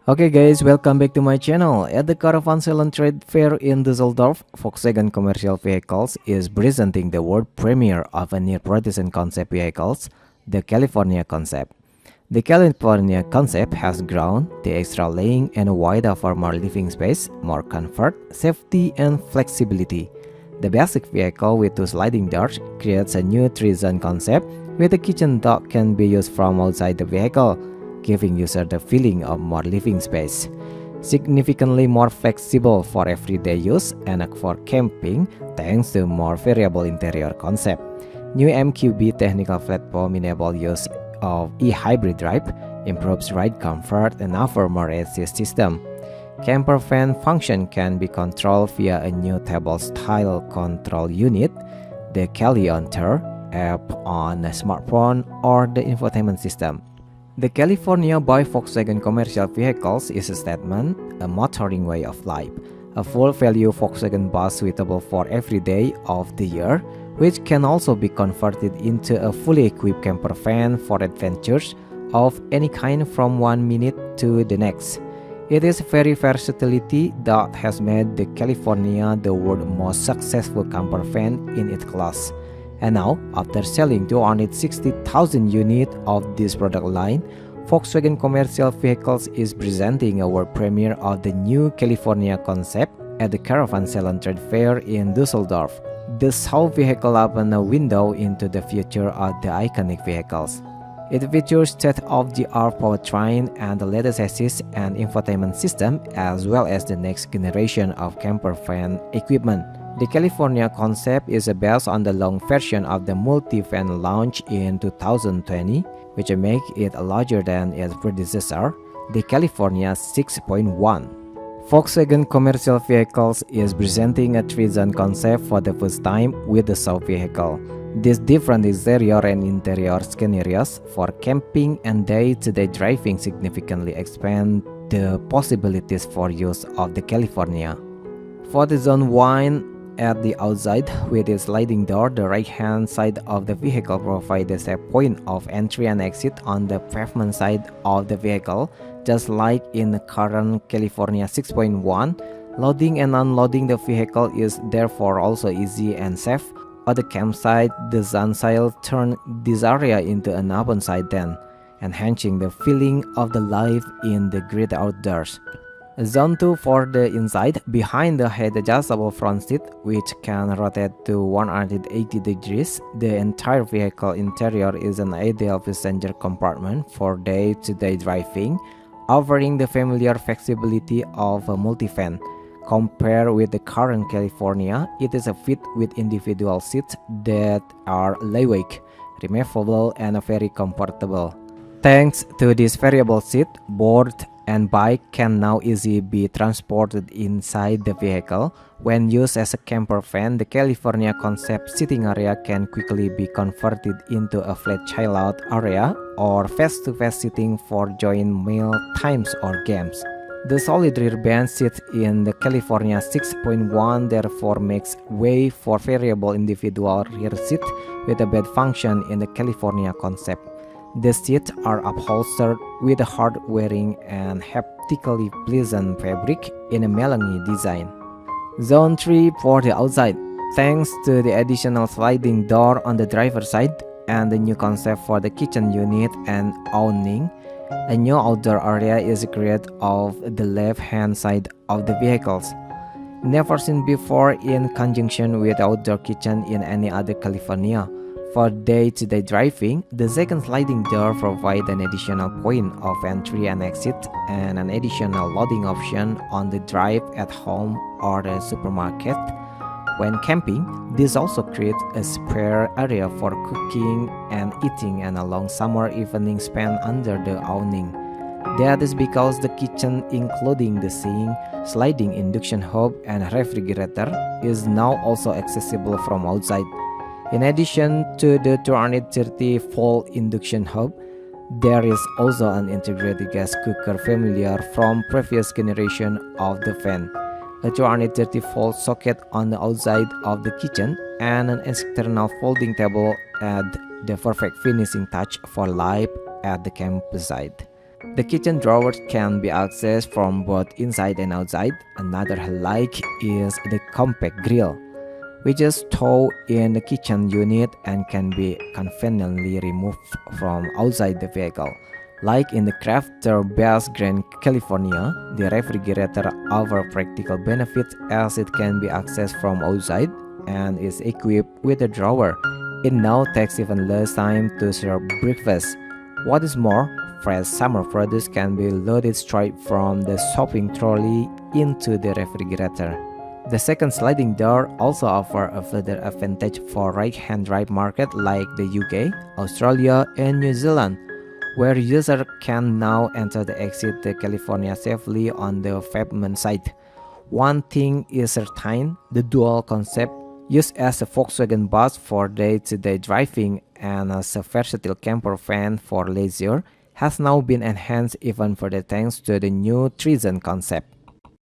Okay guys, welcome back to my channel. At the Caravan Salon Trade Fair in Düsseldorf, Volkswagen Commercial Vehicles is presenting the world premiere of a new production concept vehicles, the California Concept. The California Concept has grown the extra laying and wider for more living space, more comfort, safety and flexibility. The basic vehicle with two sliding doors creates a new three-zone concept where the kitchen dock can be used from outside the vehicle, giving user the feeling of more living space. Significantly more flexible for everyday use and for camping thanks to more variable interior concept. New MQB technical platform enable use of e-hybrid drive, improves ride comfort and offer more assist system. CAMPERVAN function can be controlled via a new table-style control unit, the Cali-on-Tour app on a smartphone or the infotainment system. The California by Volkswagen Commercial Vehicles is a statement, a motoring way of life, a full-value Volkswagen bus suitable for every day of the year, which can also be converted into a fully equipped camper van for adventures of any kind from one minute to the next. It is very versatility that has made the California the world's most successful camper van in its class. And now, after selling 260,000 units of this product line, Volkswagen Commercial Vehicles is presenting a world premiere of the new California Concept at the Caravan Salon Trade Fair in Düsseldorf. The south vehicle opens a window into the future of the iconic vehicles. It features state-of-the-art powertrain and the latest assist and infotainment system, as well as the next generation of camper van equipment. The California Concept is based on the long version of the multi-van launched in 2020, which make it larger than its predecessor, the California 6.1. Volkswagen Commercial Vehicles is presenting a three-zone concept for the first time with the south vehicle. These different exterior and interior scenarios for camping and day-to-day driving significantly expand the possibilities for use of the California. For the Zone 1 at the outside, with its sliding door, the right-hand side of the vehicle provides a point of entry and exit on the pavement side of the vehicle, just like in the current California 6.1. Loading and unloading the vehicle is therefore also easy and safe. At the campsite, the Sunsail turns this area into an open side den, enhancing the feeling of the life in the great outdoors. Zone 2 for the inside, behind the head-adjustable front seat, which can rotate to 180 degrees, the entire vehicle interior is an ideal passenger compartment for day-to-day driving, offering the familiar flexibility of a multivan. Compared with the current California, it is fit with individual seats that are lightweight, removable, and very comfortable. Thanks to this variable seat, board and bike can now easily be transported inside the vehicle. When used as a camper van, the California Concept sitting area can quickly be converted into a flat chill-out area or face-to-face sitting for joint meal times or games. The solid rear bench seat in the California 6.1 therefore makes way for variable individual rear seat with a bed function in the California Concept. The seats are upholstered with a hard-wearing and haptically pleasant fabric in a melange design. Zone 3 for the outside. Thanks to the additional sliding door on the driver's side and the new concept for the kitchen unit and awning, a new outdoor area is created of the left-hand side of the vehicles. Never seen before in conjunction with outdoor kitchen in any other California. For day-to-day driving, the second sliding door provides an additional point of entry and exit and an additional loading option on the drive at home or the supermarket. When camping, this also creates a spare area for cooking and eating and a long summer evening spent under the awning. That is because the kitchen, including the sink, sliding induction hob, and refrigerator, is now also accessible from outside. In addition to the 230-volt induction hob, there is also an integrated gas cooker familiar from previous generation of the van, a 230-volt socket on the outside of the kitchen, and an external folding table add the perfect finishing touch for life at the campsite. The kitchen drawers can be accessed from both inside and outside. Another highlight is the compact grill, which is stored in the kitchen unit and can be conveniently removed from outside the vehicle. Like in the Crafter Bass Grand California, the refrigerator offers practical benefits as it can be accessed from outside and is equipped with a drawer. It now takes even less time to serve breakfast. What is more, fresh summer produce can be loaded straight from the shopping trolley into the refrigerator. The second sliding door also offers a further advantage for right-hand drive market like the UK, Australia, and New Zealand, where users can now enter the exit to California safely on the pavement side. One thing is certain, the dual concept, used as a Volkswagen bus for day-to-day driving and as a versatile camper van for leisure, has now been enhanced even further thanks to the new Trizen concept.